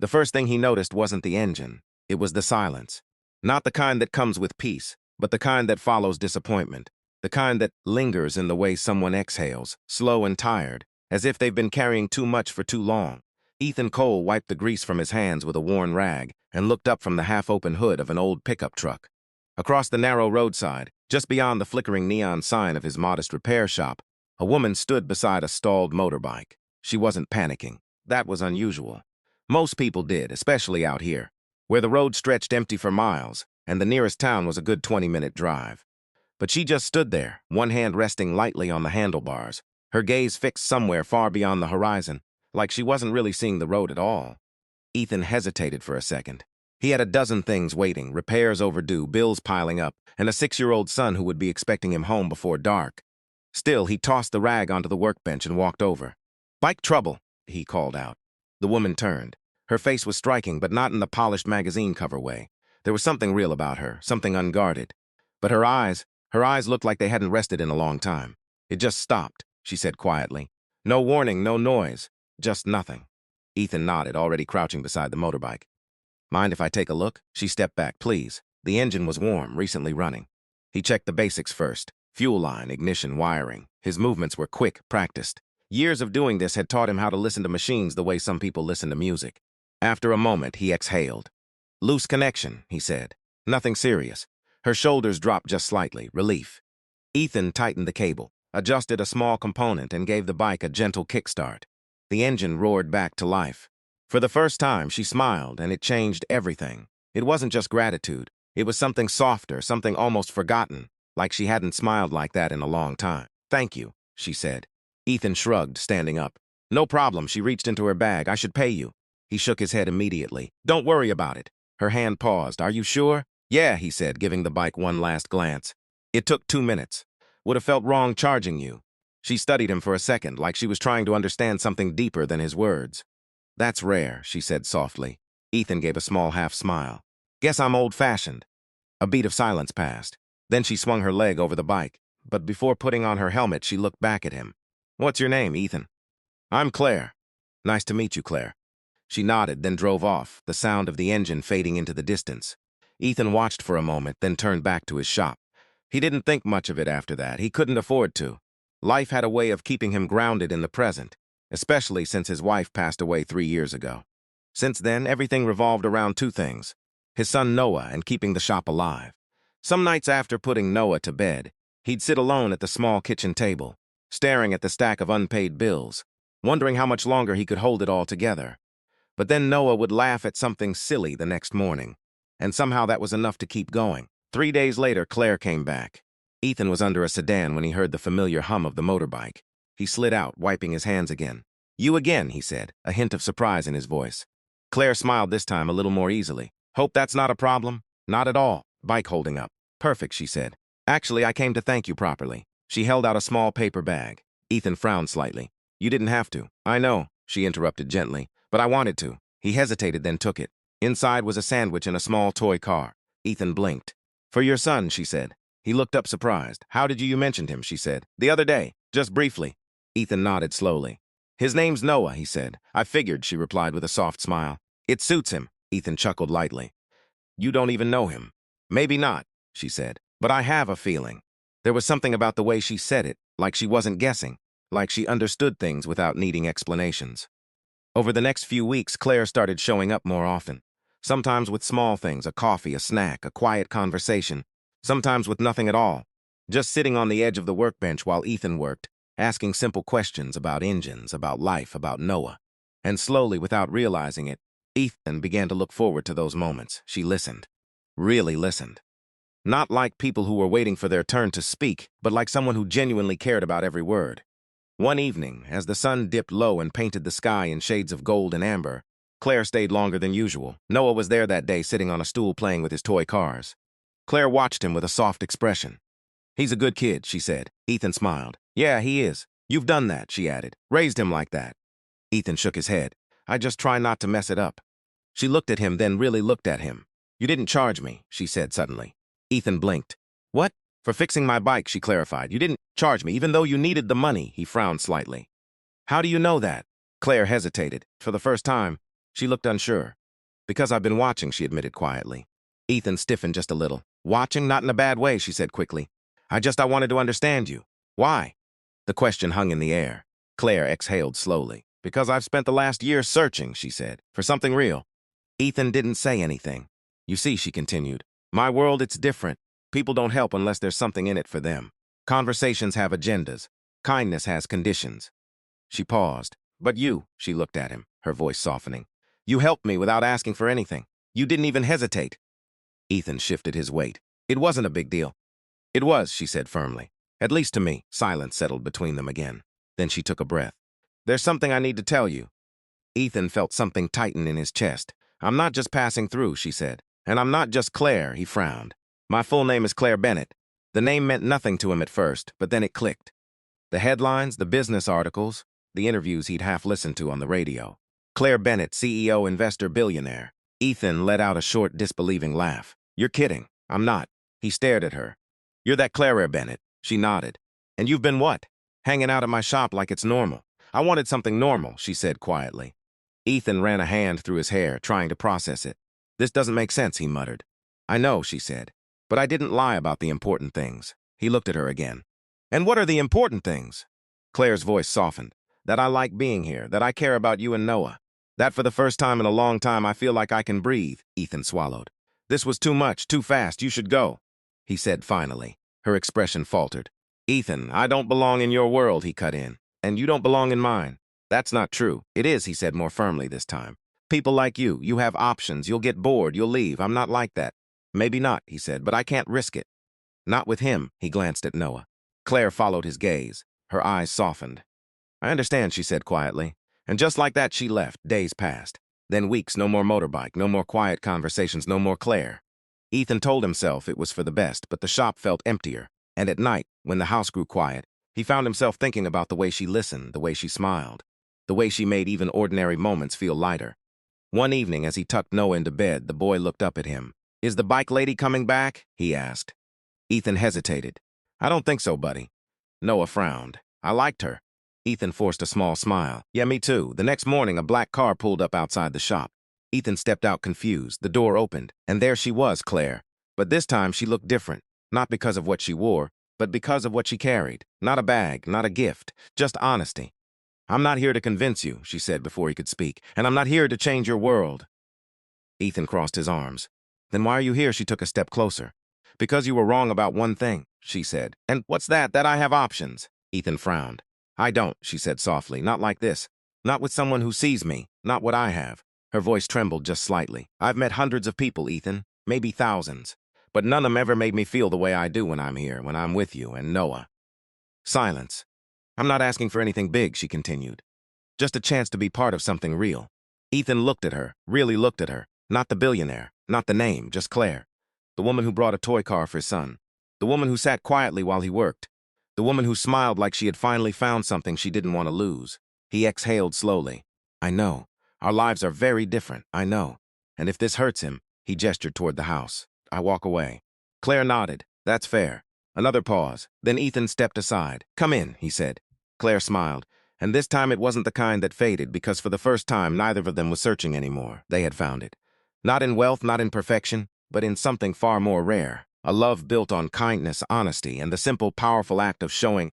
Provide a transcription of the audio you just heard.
The first thing he noticed wasn't the engine. It was the silence. Not the kind that comes with peace, but the kind that follows disappointment. The kind that lingers in the way someone exhales, slow and tired, as if they've been carrying too much for too long. Ethan Cole wiped the grease from his hands with a worn rag and looked up from the half-open hood of an old pickup truck. Across the narrow roadside, just beyond the flickering neon sign of his modest repair shop, a woman stood beside a stalled motorbike. She wasn't panicking. That was unusual. Most people did, especially out here, where the road stretched empty for miles, and the nearest town was a good 20-minute drive. But she just stood there, one hand resting lightly on the handlebars, her gaze fixed somewhere far beyond the horizon, like she wasn't really seeing the road at all. Ethan hesitated for a second. He had a dozen things waiting, repairs overdue, bills piling up, and a 6-year-old son who would be expecting him home before dark. Still, he tossed the rag onto the workbench and walked over. "Bike trouble," he called out. The woman turned. Her face was striking, but not in the polished magazine cover way. There was something real about her, something unguarded. But her eyes looked like they hadn't rested in a long time. "It just stopped," she said quietly. "No warning, no noise, just nothing." Ethan nodded, already crouching beside the motorbike. "Mind if I take a look?" She stepped back. "Please." The engine was warm, recently running. He checked the basics first. Fuel line, ignition, wiring. His movements were quick, practiced. Years of doing this had taught him how to listen to machines the way some people listen to music. After a moment, he exhaled. "Loose connection," he said. "Nothing serious." Her shoulders dropped just slightly, relief. Ethan tightened the cable, adjusted a small component, and gave the bike a gentle kickstart. The engine roared back to life. For the first time, she smiled, and it changed everything. It wasn't just gratitude. It was something softer, something almost forgotten, like she hadn't smiled like that in a long time. "Thank you," she said. Ethan shrugged, standing up. "No problem." She reached into her bag. "I should pay you." He shook his head immediately. "Don't worry about it." Her hand paused. "Are you sure?" "Yeah," he said, giving the bike one last glance. "It took 2 minutes. Would have felt wrong charging you." She studied him for a second, like she was trying to understand something deeper than his words. "That's rare," she said softly. Ethan gave a small half-smile. "Guess I'm old-fashioned." A beat of silence passed. Then she swung her leg over the bike. But before putting on her helmet, she looked back at him. "What's your name, Ethan?" "I'm Claire." "Nice to meet you, Claire." She nodded, then drove off, the sound of the engine fading into the distance. Ethan watched for a moment, then turned back to his shop. He didn't think much of it after that. He couldn't afford to. Life had a way of keeping him grounded in the present, especially since his wife passed away 3 years ago. Since then, everything revolved around 2 things: his son Noah and keeping the shop alive. Some nights after putting Noah to bed, he'd sit alone at the small kitchen table, staring at the stack of unpaid bills, wondering how much longer he could hold it all together. But then Noah would laugh at something silly the next morning, and somehow that was enough to keep going. 3 days later, Claire came back. Ethan was under a sedan when he heard the familiar hum of the motorbike. He slid out, wiping his hands again. "You again," he said, a hint of surprise in his voice. Claire smiled this time a little more easily. "Hope that's not a problem?" "Not at all." Bike holding up. "Perfect," she said. "Actually, I came to thank you properly." She held out a small paper bag. Ethan frowned slightly. "You didn't have to." "I know," she interrupted gently, "but I wanted to." He hesitated, then took it. Inside was a sandwich and a small toy car. Ethan blinked. "For your son," she said. He looked up surprised. "How did you mention him?" she said. "The other day, just briefly." Ethan nodded slowly. "His name's Noah," he said. "I figured," she replied with a soft smile. "It suits him." Ethan chuckled lightly. "You don't even know him." "Maybe not," she said, "but I have a feeling." There was something about the way she said it, like she wasn't guessing, like she understood things without needing explanations. Over the next few weeks, Claire started showing up more often. Sometimes with small things, a coffee, a snack, a quiet conversation. Sometimes with nothing at all. Just sitting on the edge of the workbench while Ethan worked, asking simple questions about engines, about life, about Noah. And slowly, without realizing it, Ethan began to look forward to those moments. She listened. Really listened. Not like people who were waiting for their turn to speak, but like someone who genuinely cared about every word. One evening, as the sun dipped low and painted the sky in shades of gold and amber, Claire stayed longer than usual. Noah was there that day, sitting on a stool playing with his toy cars. Claire watched him with a soft expression. "He's a good kid," she said. Ethan smiled. "Yeah, he is. You've done that," she added. "Raised him like that." Ethan shook his head. "I just try not to mess it up." She looked at him, then really looked at him. "You didn't charge me," she said suddenly. Ethan blinked. "What?" "For fixing my bike," she clarified. "You didn't charge me, even though you needed the money." He frowned slightly. "How do you know that?" Claire hesitated. For the first time, She looked unsure. Because I've been watching, she admitted quietly. Ethan stiffened just a little. Watching? Not in a bad way, she said quickly. I wanted to understand you. Why? The question hung in the air. Claire exhaled slowly. Because I've spent the last year searching, she said, for something real. Ethan didn't say anything. You see, she continued, my world, it's different. People don't help unless there's something in it for them. Conversations have agendas. Kindness has conditions. She paused. But you, she looked at him, her voice softening. You helped me without asking for anything. You didn't even hesitate. Ethan shifted his weight. It wasn't a big deal. It was, she said firmly. At least to me. Silence settled between them again. Then she took a breath. There's something I need to tell you. Ethan felt something tighten in his chest. I'm not just passing through, she said. And I'm not just Claire, he frowned. My full name is Claire Bennett. The name meant nothing to him at first, but then it clicked. The headlines, the business articles, the interviews he'd half listened to on the radio. Claire Bennett, CEO, investor, billionaire. Ethan let out a short, disbelieving laugh. You're kidding. I'm not. He stared at her. You're that Claire Bennett. She nodded. And you've been what? Hanging out at my shop like it's normal. I wanted something normal, she said quietly. Ethan ran a hand through his hair, trying to process it. This doesn't make sense, he muttered. I know, she said. But I didn't lie about the important things. He looked at her again. And what are the important things? Claire's voice softened. That I like being here, that I care about you and Noah. That for the first time in a long time I feel like I can breathe, Ethan swallowed. This was too much, too fast, you should go, he said finally. Her expression faltered. Ethan, I don't belong in your world, he cut in. And you don't belong in mine. That's not true. It is, he said more firmly this time. People like you have options, you'll get bored, you'll leave. I'm not like that. Maybe not, he said, but I can't risk it. Not with him, he glanced at Noah. Claire followed his gaze. Her eyes softened. I understand, she said quietly. And just like that, she left. Days passed. Then weeks, no more motorbike, no more quiet conversations, no more Claire. Ethan told himself it was for the best, but the shop felt emptier. And at night, when the house grew quiet, he found himself thinking about the way she listened, the way she smiled, the way she made even ordinary moments feel lighter. One evening, as he tucked Noah into bed, the boy looked up at him. Is the bike lady coming back? He asked. Ethan hesitated. I don't think so, buddy. Noah frowned. I liked her. Ethan forced a small smile. Yeah, me too. The next morning, a black car pulled up outside the shop. Ethan stepped out confused. The door opened, and there she was, Claire. But this time she looked different, not because of what she wore, but because of what she carried. Not a bag, not a gift, just honesty. I'm not here to convince you, she said before he could speak, and I'm not here to change your world. Ethan crossed his arms. Then why are you here? She took a step closer. Because you were wrong about one thing, she said. And what's that? That I have options. Ethan frowned. I don't, she said softly. Not like this. Not with someone who sees me. Not what I have. Her voice trembled just slightly. I've met hundreds of people, Ethan. Maybe thousands. But none of them ever made me feel the way I do when I'm here, when I'm with you and Noah. Silence. I'm not asking for anything big, she continued. Just a chance to be part of something real. Ethan looked at her, really looked at her. Not the billionaire, not the name, just Claire. The woman who brought a toy car for his son. The woman who sat quietly while he worked. The woman who smiled like she had finally found something she didn't want to lose. He exhaled slowly. I know. Our lives are very different, I know. And if this hurts him, he gestured toward the house. I walk away. Claire nodded. That's fair. Another pause. Then Ethan stepped aside. Come in, he said. Claire smiled. And this time it wasn't the kind that faded, because for the first time neither of them was searching anymore. They had found it. Not in wealth, not in perfection, but in something far more rare. A love built on kindness, honesty, and the simple, powerful act of showing